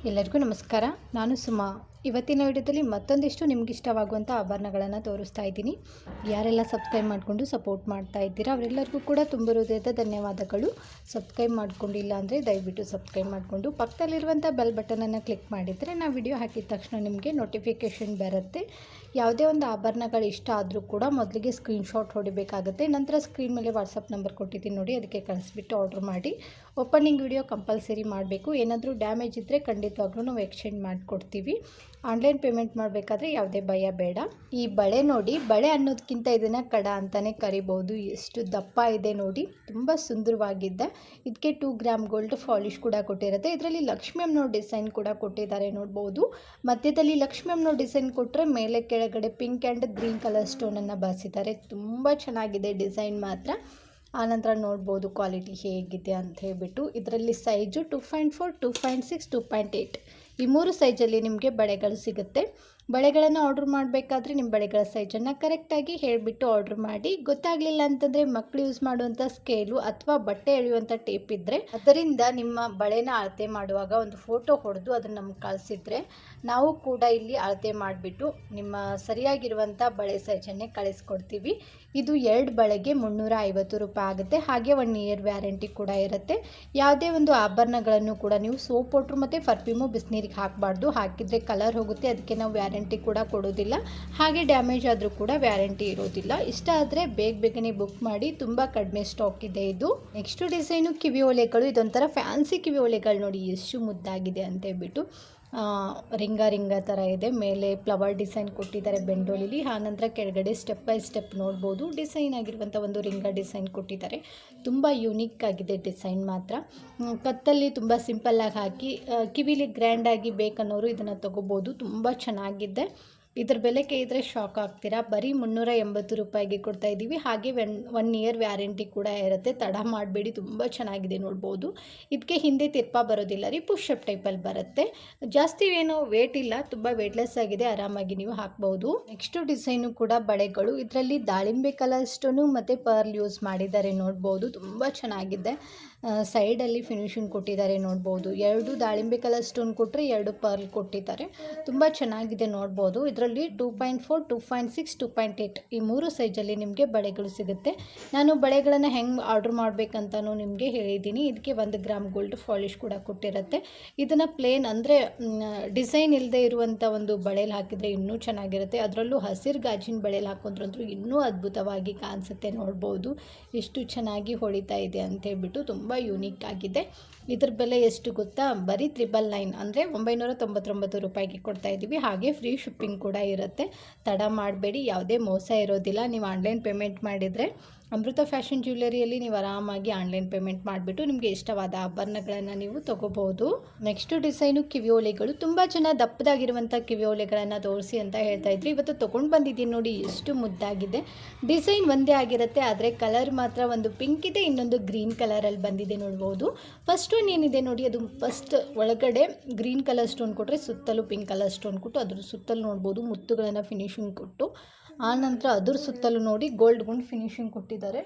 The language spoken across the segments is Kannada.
ಎಲ್ಲರಿಗೂ ನಮಸ್ಕಾರ. ನಾನು ಸುಮಾ. ಇವತ್ತಿನ ವಿಡಿಯೋದಲ್ಲಿ ಮತ್ತೊಂದಿಷ್ಟು ನಿಮ್ಗೆ ಇಷ್ಟವಾಗುವಂಥ ಆಭರಣಗಳನ್ನು ತೋರಿಸ್ತಾ ಇದ್ದೀನಿ. ಯಾರೆಲ್ಲ ಸಬ್ಸ್ಕ್ರೈಬ್ ಮಾಡಿಕೊಂಡು ಸಪೋರ್ಟ್ ಮಾಡ್ತಾ ಇದ್ದೀರಾ ಅವರೆಲ್ಲರಿಗೂ ಕೂಡ ತುಂಬ ಹೃದಯದ ಧನ್ಯವಾದಗಳು. ಸಬ್ಸ್ಕ್ರೈಬ್ ಮಾಡ್ಕೊಂಡಿಲ್ಲ ಅಂದರೆ ದಯವಿಟ್ಟು ಸಬ್ಸ್ಕ್ರೈಬ್ ಮಾಡಿಕೊಂಡು ಪಕ್ಕದಲ್ಲಿರುವಂಥ ಬೆಲ್ ಬಟನನ್ನು ಕ್ಲಿಕ್ ಮಾಡಿದರೆ ನಾವು ವಿಡಿಯೋ ಹಾಕಿದ ತಕ್ಷಣ ನಿಮಗೆ ನೋಟಿಫಿಕೇಷನ್ ಬರುತ್ತೆ. ಯಾವುದೇ ಒಂದು ಆಭರಣಗಳು ಇಷ್ಟ ಆದರೂ ಕೂಡ ಮೊದಲಿಗೆ ಸ್ಕ್ರೀನ್ಶಾಟ್ ಹೊಡಿಬೇಕಾಗುತ್ತೆ. ನಂತರ ಸ್ಕ್ರೀನ್ ಮೇಲೆ ವಾಟ್ಸಪ್ ನಂಬರ್ ಕೊಟ್ಟಿದ್ದೀನಿ ನೋಡಿ, ಅದಕ್ಕೆ ಕಳಿಸ್ಬಿಟ್ಟು ಆರ್ಡ್ರ್ ಮಾಡಿ. ಓಪನಿಂಗ್ ವಿಡಿಯೋ ಕಂಪಲ್ಸರಿ ಮಾಡಬೇಕು. ಏನಾದರೂ ಡ್ಯಾಮೇಜ್ ಇದ್ದರೆ ಖಂಡಿತವಾಗ್ಲೂ ನಾವು ಎಕ್ಸ್ಚೇಂಜ್ ಮಾಡಿಕೊಡ್ತೀವಿ. ಆನ್ಲೈನ್ ಪೇಮೆಂಟ್ ಮಾಡಬೇಕಾದ್ರೆ ಯಾವುದೇ ಭಯ ಬೇಡ. ಈ ಬಳೆ ನೋಡಿ, ಬಳೆ ಅನ್ನೋದಕ್ಕಿಂತ ಇದನ್ನು ಕಡ ಅಂತಲೇ ಕರಿಬೋದು. ಎಷ್ಟು ದಪ್ಪ ಇದೆ ನೋಡಿ, ತುಂಬ ಸುಂದರವಾಗಿದ್ದೆ. ಇದಕ್ಕೆ 2 ಗ್ರಾಮ್ ಗೋಲ್ಡ್ ಪಾಲಿಶ್ ಕೂಡ ಕೊಟ್ಟಿರುತ್ತೆ. ಇದರಲ್ಲಿ ಲಕ್ಷ್ಮಿ ಅಮ್ಮನೋ ಡಿಸೈನ್ ಕೂಡ ಕೊಟ್ಟಿದ್ದಾರೆ ನೋಡ್ಬೋದು. ಮಧ್ಯದಲ್ಲಿ ಲಕ್ಷ್ಮಿ ಅಮ್ಮನೋ ಡಿಸೈನ್ ಕೊಟ್ಟರೆ ಮೇಲೆ ಕೆಳಗಡೆ ಪಿಂಕ್ ಆ್ಯಂಡ್ ಗ್ರೀನ್ ಕಲರ್ ಸ್ಟೋನನ್ನು ಬಳಸಿದ್ದಾರೆ. ತುಂಬ ಚೆನ್ನಾಗಿದೆ ಡಿಸೈನ್ ಮಾತ್ರ. ಆನಂತರ ನೋಡ್ಬೋದು ಕ್ವಾಲಿಟಿ ಹೇಗಿದೆ ಅಂತ ಹೇಳ್ಬಿಟ್ಟು. ಇದರಲ್ಲಿ ಸೈಜು 2.4, 2.6, 2.8 ಈ 3 ಸೈಜಲ್ಲಿ ನಿಮಗೆ ಬಳೆಗಳು ಸಿಗುತ್ತೆ. ಬಳೆಗಳನ್ನು ಆರ್ಡ್ರ್ ಮಾಡಬೇಕಾದ್ರೆ ನಿಮ್ಮ ಬಳೆಗಳ ಸೈಜನ್ನು ಕರೆಕ್ಟಾಗಿ ಹೇಳಿಬಿಟ್ಟು ಆರ್ಡ್ರ್ ಮಾಡಿ. ಗೊತ್ತಾಗಲಿಲ್ಲ ಅಂತಂದರೆ ಮಕ್ಕಳು ಯೂಸ್ ಮಾಡುವಂಥ ಸ್ಕೇಲು ಅಥವಾ ಬಟ್ಟೆ ಎಳೆಯುವಂಥ ಟೇಪ್ ಇದ್ದರೆ ಅದರಿಂದ ನಿಮ್ಮ ಬಳೆನ ಅಳತೆ ಮಾಡುವಾಗ ಒಂದು ಫೋಟೋ ಹೊಡೆದು ಅದನ್ನು ನಮ್ಗೆ ಕಳಿಸಿದ್ರೆ ನಾವು ಕೂಡ ಇಲ್ಲಿ ಅಳತೆ ಮಾಡಿಬಿಟ್ಟು ನಿಮ್ಮ ಸರಿಯಾಗಿರುವಂಥ ಬಳೆ ಸೈಜನ್ನೇ ಕಳಿಸ್ಕೊಡ್ತೀವಿ. ಇದು 2 ಬಳೆಗೆ 350 ರೂಪಾಯಿ ಆಗುತ್ತೆ. ಹಾಗೆ 1 ಇಯರ್ ವ್ಯಾರಂಟಿ ಕೂಡ ಇರುತ್ತೆ. ಯಾವುದೇ ಒಂದು ಆಭರಣಗಳನ್ನು ಕೂಡ ನೀವು ಸೋಪ್ ವಾಟ್ರ್ ಮತ್ತು ಪರ್ಫ್ಯೂಮು ಬಿಸಿನೀರಿಗೆ ಹಾಕಬಾರ್ದು. ಹಾಕಿದರೆ ಕಲರ್ ಹೋಗುತ್ತೆ. ಅದಕ್ಕೆ ನಾವು ವ್ಯಾರಂಟಿ ಕೂಡ ಕೊಡೋದಿಲ್ಲ. ಹಾಗೆ ಡ್ಯಾಮೇಜ್ ಆದರೂ ಕೂಡ ವ್ಯಾರಂಟಿ ಇರೋದಿಲ್ಲ. ಇಷ್ಟ ಆದರೆ ಬೇಗನೆ ಬುಕ್ ಮಾಡಿ. ತುಂಬ ಕಡಿಮೆ ಸ್ಟಾಕ್ ಇದೆ ಇದು. ನೆಕ್ಸ್ಟ್ ಡಿಸೈನು ಕಿವಿ ಓಲೆಗಳು. ಇದೊಂಥರ ಫ್ಯಾನ್ಸಿ ಕಿವಿ ಓಲೆಗಳು ನೋಡಿ ಎಷ್ಟು ಮುದ್ದಾಗಿದೆ ಅಂತ ಹೇಳ್ಬಿಟ್ಟು. ರಿಂಗ ಥರ ಇದೆ. ಮೇಲೆ ಫ್ಲವರ್ ಡಿಸೈನ್ ಕೊಟ್ಟಿದ್ದಾರೆ ಬೆಂಡೋಲಿಲಿ. ಆನಂತರ ಕೆಳಗಡೆ ಸ್ಟೆಪ್ ಬೈ ಸ್ಟೆಪ್ ನೋಡ್ಬೋದು ಡಿಸೈನ್ ಆಗಿರುವಂಥ ಒಂದು ರಿಂಗ ಡಿಸೈನ್ ಕೊಟ್ಟಿದ್ದಾರೆ. ತುಂಬ ಯೂನಿಕ್ ಆಗಿದೆ ಡಿಸೈನ್ ಮಾತ್ರ. ಕತ್ತಲ್ಲಿ ತುಂಬ ಸಿಂಪಲ್ಲಾಗಿ ಹಾಕಿ ಕಿವಿಲಿ ಗ್ರ್ಯಾಂಡಾಗಿ ಬೇಕನ್ನೋರು ಇದನ್ನು ತೊಗೋಬೋದು. ತುಂಬ ಚೆನ್ನಾಗಿದೆ. ಇದ್ರ ಬೆಲೆ ಕೇಳಿದರೆ ಶಾಕ್ ಆಗ್ತೀರಾ. ಬರೀ 380 ರೂಪಾಯಿಗೆ ಕೊಡ್ತಾ ಇದ್ದೀವಿ. ಹಾಗೆ 1 ಇಯರ್ ವ್ಯಾರಂಟಿ ಕೂಡ ಇರುತ್ತೆ. ತಡ ಮಾಡಬೇಡಿ, ತುಂಬ ಚೆನ್ನಾಗಿದೆ ನೋಡ್ಬೋದು. ಇದಕ್ಕೆ ಹಿಂದೆ ತಿರ್ಪ ಬರೋದಿಲ್ಲ ರೀ, ಪುಷಪ್ ಟೈಪಲ್ಲಿ ಬರುತ್ತೆ. ಜಾಸ್ತಿ ಏನು ವೇಟ್ ಇಲ್ಲ, ತುಂಬ ವೇಟ್ಲೆಸ್ ಆಗಿದೆ. ಆರಾಮಾಗಿ ನೀವು ಹಾಕ್ಬೋದು. ನೆಕ್ಸ್ಟು ಡಿಸೈನು ಕೂಡ ಬಳೆಗಳು. ಇದರಲ್ಲಿ ದಾಳಿಂಬೆ ಕಲರ್ ಸ್ಟೋನು ಮತ್ತು ಪರ್ಲ್ ಯೂಸ್ ಮಾಡಿದ್ದಾರೆ ನೋಡ್ಬೋದು. ತುಂಬ ಚೆನ್ನಾಗಿದೆ. ಸೈಡಲ್ಲಿ ಫಿನಿಶಿಂಗ್ ಕೊಟ್ಟಿದ್ದಾರೆ ನೋಡ್ಬೋದು. 2 ದಾಳಿಂಬೆ ಕಲರ್ ಸ್ಟೋನ್ ಕೊಟ್ಟರೆ 2 ಪರ್ಲ್ ಕೊಟ್ಟಿದ್ದಾರೆ. ತುಂಬ ಚೆನ್ನಾಗಿದೆ ನೋಡ್ಬೋದು. ಇದರಲ್ಲಿ 2.4, 2.6, 2.8 ಈ 3 ಸೈಜಲ್ಲಿ ನಿಮಗೆ ಬಳೆಗಳು ಸಿಗುತ್ತೆ. ನಾನು ಬಳೆಗಳನ್ನು ಹೆಂಗೆ ಆರ್ಡ್ರ್ ಮಾಡಬೇಕಂತನೂ ನಿಮಗೆ ಹೇಳಿದ್ದೀನಿ. ಇದಕ್ಕೆ 1 ಗ್ರಾಮ್ ಗೋಲ್ಡ್ ಪಾಲಿಶ್ ಕೂಡ ಕೊಟ್ಟಿರುತ್ತೆ. ಇದನ್ನು ಪ್ಲೇನ್ ಅಂದರೆ ಡಿಸೈನ್ ಇಲ್ಲದೆ ಇರುವಂಥ ಒಂದು ಬಳೆಯಲ್ಲಿ ಹಾಕಿದರೆ ಇನ್ನೂ ಚೆನ್ನಾಗಿರುತ್ತೆ. ಅದರಲ್ಲೂ ಹಸಿರು ಗಾಜಿನ ಬಳೆಯಲ್ಲಿ ಹಾಕೋದ್ರಂತೂ ಇನ್ನೂ ಅದ್ಭುತವಾಗಿ ಕಾಣಿಸುತ್ತೆ ನೋಡ್ಬೋದು. ಎಷ್ಟು ಚೆನ್ನಾಗಿ ಹೊಳಿತಾ ಇದೆ ಅಂತ ಹೇಳ್ಬಿಟ್ಟು. ತುಂಬ ಯೂನಿಕ್ ಆಗಿದೆ. ಇದ್ರ ಬೆಲೆ ಎಷ್ಟು ಗೊತ್ತಾ? ಬರೀ 999 ಅಂದರೆ 999 ರೂಪಾಯಿಗೆ ಕೊಡ್ತಾ ಇದ್ದೀವಿ. ಹಾಗೆ ಫ್ರೀ ಶಿಪ್ಪಿಂಗ್ ಕೂಡ ಇರುತ್ತೆ. ತಡ ಮಾಡಬೇಡಿ, ಯಾವುದೇ ಮೋಸ ಇರೋದಿಲ್ಲ. ನೀವು ಆನ್ಲೈನ್ ಪೇಮೆಂಟ್ ಮಾಡಿದರೆ ಅಮೃತ ಫ್ಯಾಷನ್ ಜ್ಯುವೆಲರಿಯಲ್ಲಿ ನೀವು ಆರಾಮಾಗಿ ಆನ್ಲೈನ್ ಪೇಮೆಂಟ್ ಮಾಡಿಬಿಟ್ಟು ನಿಮಗೆ ಇಷ್ಟವಾದ ಆಭರಣಗಳನ್ನು ನೀವು ತೊಗೋಬೋದು. ನೆಕ್ಸ್ಟು ಡಿಸೈನು ಕಿವಿ ಓಲೆಗಳು. ತುಂಬ ಜನ ದಪ್ಪದಾಗಿರುವಂಥ ಕಿವಿ ಓಲೆಗಳನ್ನು ತೋರಿಸಿ ಅಂತ ಹೇಳ್ತಾ ಇದ್ರು. ಇವತ್ತು ತೊಗೊಂಡು ಬಂದಿದ್ದೀನಿ ನೋಡಿ, ಎಷ್ಟು ಮುದ್ದಾಗಿದೆ. ಡಿಸೈನ್ ಒಂದೇ ಆಗಿರುತ್ತೆ, ಆದರೆ ಕಲರ್ ಮಾತ್ರ ಒಂದು ಪಿಂಕ್ ಇದೆ, ಇನ್ನೊಂದು ಗ್ರೀನ್ ಕಲರಲ್ಲಿ ಬಂದಿದೆ ನೋಡ್ಬೋದು. ಫಸ್ಟ್ ಒನ್ ಏನಿದೆ ನೋಡಿ, ಅದು ಫಸ್ಟ್ ಒಳಗಡೆ ಗ್ರೀನ್ ಕಲರ್ ಸ್ಟೋನ್ ಕೊಟ್ಟರೆ ಸುತ್ತಲೂ ಪಿಂಕ್ ಕಲರ್ ಸ್ಟೋನ್ ಕೊಟ್ಟು ಅದ್ರ ಸುತ್ತಲೂ ನೋಡ್ಬೋದು ಮುತ್ತುಗಳನ್ನು ಫಿನಿಶಿಂಗ್ ಕೊಟ್ಟು. ಆನಂತರ ಅದ್ರ ಸುತ್ತಲೂ ನೋಡಿ ಗೋಲ್ಡ್ ಗುಂಡ್ ಫಿನಿಶಿಂಗ್ ಕೊಟ್ಟಿದ್ದಾರೆ.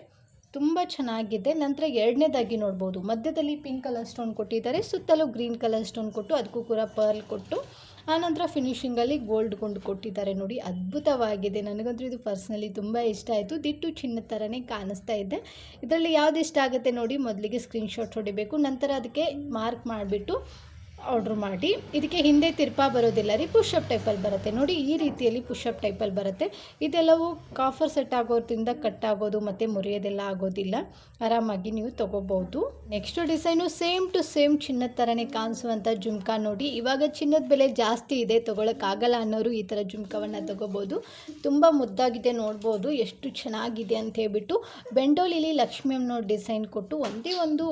ತುಂಬ ಚೆನ್ನಾಗಿದೆ. ನಂತರ 2ನೇದಾಗಿ ನೋಡ್ಬೋದು, ಮಧ್ಯದಲ್ಲಿ ಪಿಂಕ್ ಕಲರ್ ಸ್ಟೋನ್ ಕೊಟ್ಟಿದ್ದಾರೆ, ಸುತ್ತಲೂ ಗ್ರೀನ್ ಕಲರ್ ಸ್ಟೋನ್ ಕೊಟ್ಟು ಅದಕ್ಕೂ ಕೂಡ ಪರ್ಲ್ ಕೊಟ್ಟು ಆನಂತರ ಫಿನಿಶಿಂಗಲ್ಲಿ ಗೋಲ್ಡ್ ಗುಂಡು ಕೊಟ್ಟಿದ್ದಾರೆ ನೋಡಿ. ಅದ್ಭುತವಾಗಿದೆ. ನನಗಂತೂ ಇದು ಪರ್ಸ್ನಲಿ ತುಂಬ ಇಷ್ಟ ಆಯಿತು. ದಿಟ್ಟು ಚಿನ್ನದ ಥರನೇ ಕಾಣಿಸ್ತಾ ಇದೆ. ಇದರಲ್ಲಿ ಯಾವ್ದು ಇಷ್ಟ ಆಗುತ್ತೆ ನೋಡಿ, ಮೊದಲಿಗೆ ಸ್ಕ್ರೀನ್ಶಾಟ್ ಹೊಡಿಬೇಕು. ನಂತರ ಅದಕ್ಕೆ ಮಾರ್ಕ್ ಮಾಡಿಬಿಟ್ಟು ಆರ್ಡ್ರ್ ಮಾಡಿ. ಇದಕ್ಕೆ ಹಿಂದೆ ತಿರ್ಪ ಬರೋದಿಲ್ಲ ರೀ, ಪುಷಪ್ ಟೈಪಲ್ಲಿ ಬರುತ್ತೆ ನೋಡಿ. ಈ ರೀತಿಯಲ್ಲಿ ಪುಷಪ್ ಟೈಪಲ್ಲಿ ಬರುತ್ತೆ. ಇದೆಲ್ಲವೂ ಕಾಫರ್ ಸೆಟ್ ಆಗೋದ್ರಿಂದ ಕಟ್ ಆಗೋದು ಮತ್ತು ಮುರಿಯೋದೆಲ್ಲ ಆಗೋದಿಲ್ಲ. ಆರಾಮಾಗಿ ನೀವು ತೊಗೋಬೋದು. Next design same to same ಚಿನ್ನದ ಥರನೇ ಕಾಣಿಸುವಂಥ ಜುಮ್ಕಾ ನೋಡಿ. ಇವಾಗ ಚಿನ್ನದ ಬೆಲೆ ಜಾಸ್ತಿ ಇದೆ, ತೊಗೊಳಕ್ಕಾಗಲ್ಲ ಅನ್ನೋರು ಈ ಥರ ಜುಮ್ಕವನ್ನು ತೊಗೋಬೋದು. ತುಂಬ ಮುದ್ದಾಗಿದೆ ನೋಡ್ಬೋದು, ಎಷ್ಟು ಚೆನ್ನಾಗಿದೆ ಅಂತ ಹೇಳ್ಬಿಟ್ಟು. ಬೆಂಡೋಲಿಲಿ ಲಕ್ಷ್ಮಿ ಅಮ್ಮನೋ ಡಿಸೈನ್ ಕೊಟ್ಟು ಒಂದೇ ಒಂದು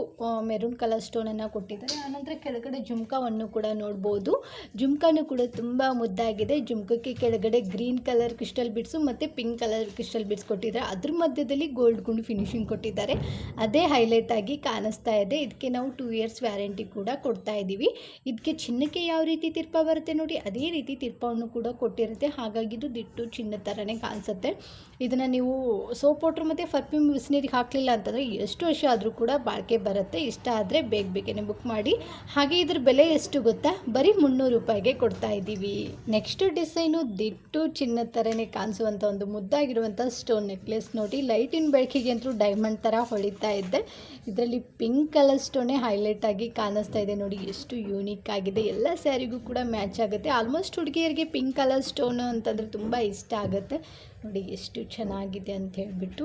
ಮೆರೂನ್ ಕಲರ್ ಸ್ಟೋನನ್ನು ಕೊಟ್ಟಿದ್ದಾರೆ. ಆನಂತರ ಕೆಳಗಡೆ ಜುಮ್ಕಾವನ್ನು ಕೂಡ ನೋಡ್ಬೋದು. ಜುಮ್ಕಾನು ಕೂಡ ತುಂಬ ಮುದ್ದಾಗಿದೆ. ಜುಮ್ಕಕ್ಕೆ ಕೆಳಗಡೆ ಗ್ರೀನ್ ಕಲರ್ ಕ್ರಿಸ್ಟಲ್ ಬಿಡ್ಸು ಮತ್ತು ಪಿಂಕ್ ಕಲರ್ ಕ್ರಿಸ್ಟಲ್ ಬಿಡ್ಸ್ ಕೊಟ್ಟಿದ್ದಾರೆ. ಅದ್ರ ಮಧ್ಯದಲ್ಲಿ ಗೋಲ್ಡ್ ಗುಂಡು ಫಿನಿಶಿಂಗ್ ಕೊಟ್ಟಿದ್ದಾರೆ. ಅದೇ ಹೈಲೈಟ್ ಆಗಿ ಕಾಣಿಸ್ತಾ ಇದೆ. ಇದಕ್ಕೆ ನಾವು 2 ಇಯರ್ಸ್ ವ್ಯಾರಂಟಿ ಕೂಡ ಕೊಡ್ತಾ ಇದ್ದೀವಿ. ಇದಕ್ಕೆ ಚಿನ್ನಕ್ಕೆ ಯಾವ ರೀತಿ ತಿರ್ಪ ಬರುತ್ತೆ ನೋಡಿ, ಅದೇ ರೀತಿ ತಿರ್ಪವನ್ನು ಕೂಡ ಕೊಟ್ಟಿರುತ್ತೆ. ಹಾಗಾಗಿ ಇದು ದಿಟ್ಟು ಚಿನ್ನದ ಥರನೇ ಕಾಣಿಸುತ್ತೆ. ಇದನ್ನು ನೀವು ಸೋಪ್ ವಾಟ್ರ್ ಮತ್ತು ಪರ್ಫ್ಯೂಮ್ ಬಿಸಿನೀರಿಗೆ ಹಾಕಲಿಲ್ಲ ಅಂತಂದರೆ ಎಷ್ಟು ವರ್ಷ ಆದರೂ ಕೂಡ ಬಾಳಿಕೆ ಬರುತ್ತೆ. ಇಷ್ಟ ಆದರೆ ಬೇಗನೆ ಬುಕ್ ಮಾಡಿ. ಹಾಗೆ ಇದ್ರ ಬೆಲೆ ಎಷ್ಟು ಗೊತ್ತಾ, ಬರೀ 300 ರೂಪಾಯಿಗೆ ಕೊಡ್ತಾ ಇದ್ದೀವಿ. ನೆಕ್ಸ್ಟ್ ಡಿಸೈನು ದಿಟ್ಟು ಚಿನ್ನದ ಥರನೇ ಕಾಣಿಸುವಂಥ ಒಂದು ಮುದ್ದಾಗಿರುವಂಥ ಸ್ಟೋನ್ ನೆಕ್ಲೆಸ್ ನೋಡಿ. ಲೈಟಿನ ಬೆಳಕಿಗೆ ಅಂತೂ ಡೈಮಂಡ್ ಥರ ಹೊಳಿತಾ ಇದ್ದೆ. ಇದರಲ್ಲಿ ಪಿಂಕ್ ಕಲರ್ ಸ್ಟೋನೇ ಹೈಲೈಟ್ ಆಗಿ ಕಾಣಿಸ್ತಾ ಇದೆ ನೋಡಿ, ಎಷ್ಟು ಯೂನಿಕ್ ಆಗಿದೆ. ಎಲ್ಲ ಸ್ಯಾರಿಗೂ ಕೂಡ ಮ್ಯಾಚ್ ಆಗುತ್ತೆ. ಆಲ್ಮೋಸ್ಟ್ ಹುಡುಗಿಯರಿಗೆ ಪಿಂಕ್ ಕಲರ್ ಸ್ಟೋನು ಅಂತಂದರೆ ತುಂಬ ಇಷ್ಟ ಆಗುತ್ತೆ ನೋಡಿ, ಎಷ್ಟು ಚೆನ್ನಾಗಿದೆ ಅಂತ ಹೇಳಿಬಿಟ್ಟು.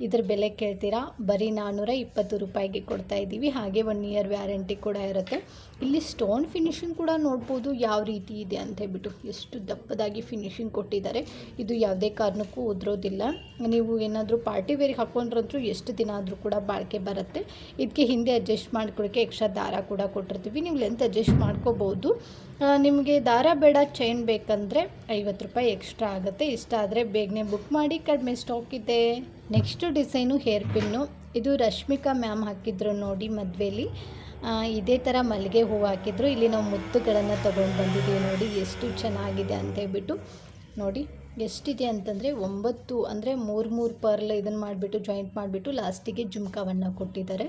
ಇದ್ರ ಬೆಲೆ ಕೇಳ್ತೀರಾ, ಬರೀ 420 ರೂಪಾಯಿಗೆ ಕೊಡ್ತಾ ಇದ್ದೀವಿ. ಹಾಗೆ 1 ಇಯರ್ ವ್ಯಾರಂಟಿ ಕೂಡ ಇರುತ್ತೆ. ಇಲ್ಲಿ ಸ್ಟೋನ್ ಫಿನಿಶಿಂಗ್ ಕೂಡ ನೋಡ್ಬೋದು ಯಾವ ರೀತಿ ಇದೆ ಅಂತ ಹೇಳ್ಬಿಟ್ಟು, ಎಷ್ಟು ದಪ್ಪದಾಗಿ ಫಿನಿಶಿಂಗ್ ಕೊಟ್ಟಿದ್ದಾರೆ. ಇದು ಯಾವುದೇ ಕಾರಣಕ್ಕೂ ಉದುರೋದಿಲ್ಲ. ನೀವು ಏನಾದರೂ ಪಾರ್ಟಿ ವೇರಿಗೆ ಹಾಕ್ಕೊಂಡ್ರಂತೂ ಎಷ್ಟು ದಿನ ಆದರೂ ಕೂಡ ಬಾಳಿಕೆ ಬರುತ್ತೆ. ಇದಕ್ಕೆ ಹಿಂದೆ ಅಡ್ಜಸ್ಟ್ ಮಾಡ್ಕೊಳ್ಳೋಕ್ಕೆ ಎಕ್ಸ್ಟ್ರಾ ದಾರ ಕೂಡ ಕೊಟ್ಟಿರ್ತೀವಿ, ನೀವು ಲೆಂತ್ ಅಡ್ಜಸ್ಟ್ ಮಾಡ್ಕೋಬೋದು. ನಿಮಗೆ ದಾರ ಬೇಡ, ಚೈನ್ ಬೇಕಂದರೆ 50 ರೂಪಾಯಿ ಎಕ್ಸ್ಟ್ರಾ ಆಗುತ್ತೆ. ಇಷ್ಟ ಆದರೆ ಬೇಗನೆ ಬುಕ್ ಮಾಡಿ, ಕಡಿಮೆ ಸ್ಟಾಕ್ ಇದೆ. Next design hair pin. ಇದು ರಶ್ಮಿಕಾ ಮ್ಯಾಮ್ ಹಾಕಿದ್ರು ನೋಡಿ ಮದುವೆಯಲ್ಲಿ. ಇದೇ ಥರ ಮಲ್ಲಿಗೆ ಹೂವು ಹಾಕಿದ್ರು. ಇಲ್ಲಿ ನಾವು ಮುತ್ತುಗಳನ್ನು ತೊಗೊಂಡು ಬಂದಿದ್ದೀವಿ ನೋಡಿ, ಎಷ್ಟು ಚೆನ್ನಾಗಿದೆ ಅಂತ ಹೇಳ್ಬಿಟ್ಟು. ನೋಡಿ ಎಷ್ಟಿದೆ ಅಂತಂದರೆ 9, ಅಂದರೆ 3 ಪರ್ಲ್ ಇದನ್ನು ಮಾಡಿಬಿಟ್ಟು ಜಾಯಿಂಟ್ ಮಾಡಿಬಿಟ್ಟು ಲಾಸ್ಟಿಗೆ ಜುಮ್ಕವನ್ನು ಕೊಟ್ಟಿದ್ದಾರೆ.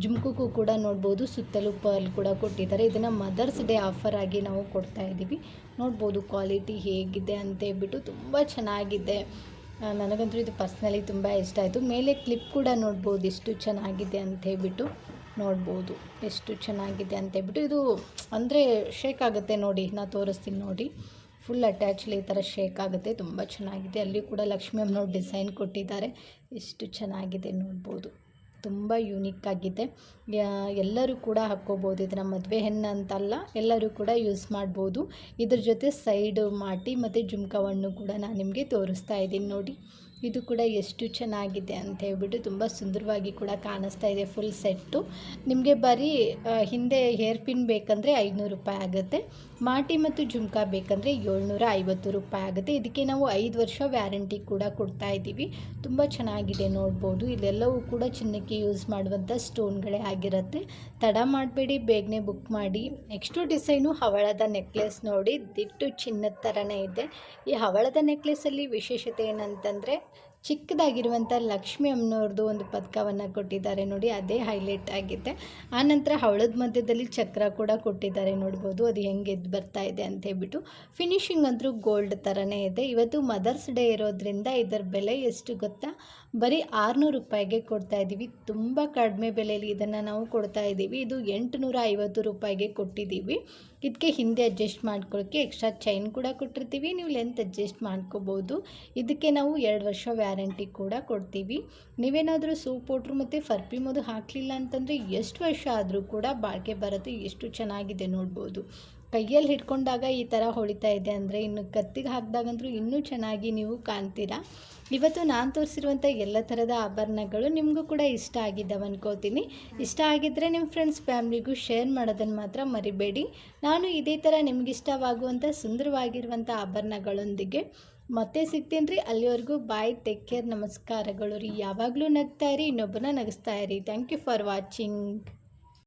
ಜುಮ್ಕಕ್ಕೂ ಕೂಡ ನೋಡ್ಬೋದು ಸುತ್ತಲೂ ಪರ್ಲ್ ಕೂಡ ಕೊಟ್ಟಿದ್ದಾರೆ. ಇದನ್ನು ಮದರ್ಸ್ ಡೇ ಆಫರ್ ಆಗಿ ನಾವು ಕೊಡ್ತಾ ಇದ್ದೀವಿ. ನೋಡ್ಬೋದು ಕ್ವಾಲಿಟಿ ಹೇಗಿದೆ ಅಂತ ಹೇಳ್ಬಿಟ್ಟು, ತುಂಬ ಚೆನ್ನಾಗಿದೆ. ನನಗಂತೂ ಇದು ಪರ್ಸ್ನಲಿ ತುಂಬ ಇಷ್ಟ ಆಯಿತು. ಮೇಲೆ ಕ್ಲಿಪ್ ಕೂಡ ನೋಡ್ಬೋದು ಎಷ್ಟು ಚೆನ್ನಾಗಿದೆ ಅಂತ ಹೇಳ್ಬಿಟ್ಟು. ನೋಡ್ಬೋದು ಎಷ್ಟು ಚೆನ್ನಾಗಿದೆ ಅಂತ ಹೇಳ್ಬಿಟ್ಟು. ಇದು ಅಂದರೆ ಶೇಕ್ ಆಗುತ್ತೆ ನೋಡಿ, ನಾನು ತೋರಿಸ್ತೀನಿ ನೋಡಿ. ಫುಲ್ ಅಟ್ಯಾಚ್ಲಿ ಈ ಥರ ಶೇಕ್ ಆಗುತ್ತೆ, ತುಂಬ ಚೆನ್ನಾಗಿದೆ. ಅಲ್ಲಿ ಕೂಡ ಲಕ್ಷ್ಮೀ ಅಮ್ಮನವ್ರು ಡಿಸೈನ್ ಕೊಟ್ಟಿದ್ದಾರೆ, ಎಷ್ಟು ಚೆನ್ನಾಗಿದೆ ನೋಡ್ಬೋದು. ತುಂಬ ಯೂನಿಕ್ ಆಗಿದೆ. ಎಲ್ಲರೂ ಕೂಡ ಹಾಕ್ಕೋಬೋದು. ಇದನ್ನು ಮದುವೆ ಹೆಣ್ಣು ಅಂತಲ್ಲ, ಎಲ್ಲರೂ ಕೂಡ ಯೂಸ್ ಮಾಡ್ಬೋದು. ಇದ್ರ ಜೊತೆ ಸೈಡ್ ಮಾಟಿ ಮತ್ತು ಜುಮ್ಕವನ್ನು ಕೂಡ ನಾನು ನಿಮಗೆ ತೋರಿಸ್ತಾ ಇದ್ದೀನಿ ನೋಡಿ. ಇದು ಕೂಡ ಎಷ್ಟು ಚೆನ್ನಾಗಿದೆ ಅಂತ ಹೇಳ್ಬಿಟ್ಟು, ತುಂಬ ಸುಂದರವಾಗಿ ಕೂಡ ಕಾಣಿಸ್ತಾ ಇದೆ. ಫುಲ್ ಸೆಟ್ಟು ನಿಮಗೆ ಬರೀ ಹಿಂದೆ ಹೇರ್ ಪಿನ್ ಬೇಕಂದರೆ 500 ರೂಪಾಯಿ ಆಗುತ್ತೆ. ಮಾಟಿ ಮತ್ತು ಜುಮ್ಕಾ ಬೇಕಂದರೆ 750 ರೂಪಾಯಿ ಆಗುತ್ತೆ. ಇದಕ್ಕೆ ನಾವು 5 ವರ್ಷ ವ್ಯಾರಂಟಿ ಕೂಡ ಕೊಡ್ತಾ ಇದ್ದೀವಿ. ತುಂಬ ಚೆನ್ನಾಗಿದೆ ನೋಡ್ಬೋದು. ಇಲ್ಲೆಲ್ಲವೂ ಕೂಡ ಚಿನ್ನಕ್ಕೆ ಯೂಸ್ ಮಾಡುವಂಥ ಸ್ಟೋನ್ಗಳೇ ಆಗಿರುತ್ತೆ. ತಡ ಮಾಡಬೇಡಿ, ಬೇಗನೆ ಬುಕ್ ಮಾಡಿ. ನೆಕ್ಸ್ಟು ಡಿಸೈನು ಹವಳದ ನೆಕ್ಲೆಸ್ ನೋಡಿ, ದಿಟ್ಟು ಚಿನ್ನದ ಥರನೇ ಇದೆ. ಈ ಹವಳದ ನೆಕ್ಲೆಸಲ್ಲಿ ವಿಶೇಷತೆ ಏನಂತಂದರೆ, ಚಿಕ್ಕದಾಗಿರುವಂಥ ಲಕ್ಷ್ಮೀ ಅಮ್ಮನವ್ರದ್ದು ಒಂದು ಪದಕವನ್ನು ಕೊಟ್ಟಿದ್ದಾರೆ ನೋಡಿ, ಅದೇ ಹೈಲೈಟ್ ಆಗಿದೆ. ಆನಂತರ ಹವಳದ ಮಧ್ಯದಲ್ಲಿ ಚಕ್ರ ಕೂಡ ಕೊಟ್ಟಿದ್ದಾರೆ ನೋಡ್ಬೋದು, ಅದು ಹೆಂಗೆ ಎದ್ದು ಬರ್ತಾ ಇದೆ ಅಂತ ಹೇಳ್ಬಿಟ್ಟು. ಫಿನಿಶಿಂಗ್ ಅಂದರೂ ಗೋಲ್ಡ್ ಥರನೇ ಇದೆ. ಇವತ್ತು ಮದರ್ಸ್ ಡೇ ಇರೋದ್ರಿಂದ ಇದರ ಬೆಲೆ ಎಷ್ಟು ಗೊತ್ತಾ, ಬರೀ 600 ರೂಪಾಯಿಗೆ ಕೊಡ್ತಾ ಇದ್ದೀವಿ. ತುಂಬ ಕಡಿಮೆ ಬೆಲೆಯಲ್ಲಿ ಇದನ್ನು ನಾವು ಕೊಡ್ತಾ ಇದ್ದೀವಿ. ಇದು 850 ರೂಪಾಯಿಗೆ ಕೊಟ್ಟಿದ್ದೀವಿ. ಇದಕ್ಕೆ ಹಿಂದೆ ಅಡ್ಜಸ್ಟ್ ಮಾಡ್ಕೊಳ್ಳೋಕ್ಕೆ ಎಕ್ಸ್ಟ್ರಾ ಚೈನ್ ಕೂಡ ಕೊಟ್ಟಿರ್ತೀವಿ, ನೀವು ಲೆಂತ್ ಅಡ್ಜಸ್ಟ್ ಮಾಡ್ಕೋಬೋದು. ಇದಕ್ಕೆ ನಾವು 2 ವರ್ಷ ವ್ಯಾರಂಟಿ ಕೂಡ ಕೊಡ್ತೀವಿ. ನೀವೇನಾದರೂ ಸೋಪ್ ಪೌಡ್ರು ಮತ್ತು ಪರ್ಫ್ಯೂಮ್ ಅದು ಹಾಕಲಿಲ್ಲ ಅಂತಂದರೆ ಎಷ್ಟು ವರ್ಷ ಆದರೂ ಕೂಡ ಬಾಳಿಕೆ ಬರುತ್ತೆ. ಎಷ್ಟು ಚೆನ್ನಾಗಿದೆ ನೋಡ್ಬೋದು. ಕೈಯಲ್ಲಿ ಹಿಡ್ಕೊಂಡಾಗ ಈ ಥರ ಹೊಳಿತಾ ಇದೆ ಅಂದರೆ, ಇನ್ನು ಕತ್ತಿಗೆ ಹಾಕಿದಾಗಂತೂ ಇನ್ನೂ ಚೆನ್ನಾಗಿ ನೀವು ಕಾಣ್ತೀರಾ. ಇವತ್ತು ನಾನು ತೋರಿಸಿರುವಂಥ ಎಲ್ಲ ಥರದ ಆಭರಣಗಳು ನಿಮಗೂ ಕೂಡ ಇಷ್ಟ ಆಗಿದ್ದಾವೆ ಅನ್ಕೋತೀನಿ. ಇಷ್ಟ ಆಗಿದ್ದರೆ ನಿಮ್ಮ ಫ್ರೆಂಡ್ಸ್ ಫ್ಯಾಮ್ಲಿಗೂ ಶೇರ್ ಮಾಡೋದನ್ನು ಮಾತ್ರ ಮರಿಬೇಡಿ. ನಾನು ಇದೇ ಥರ ನಿಮಗಿಷ್ಟವಾಗುವಂಥ ಸುಂದರವಾಗಿರುವಂಥ ಆಭರಣಗಳೊಂದಿಗೆ ಮತ್ತೆ ಸಿಗ್ತೀನಿ ರೀ. ಅಲ್ಲಿವರೆಗೂ ಬಾಯ್, ಟೇಕ್ ಕೇರ್, ನಮಸ್ಕಾರಗಳು ರೀ. ಯಾವಾಗಲೂ ನಗ್ತಾ ಇರಿ, ಇನ್ನೊಬ್ಬರನ್ನ ನಗಿಸ್ತಾ ಇರಿ. Thank you for watching.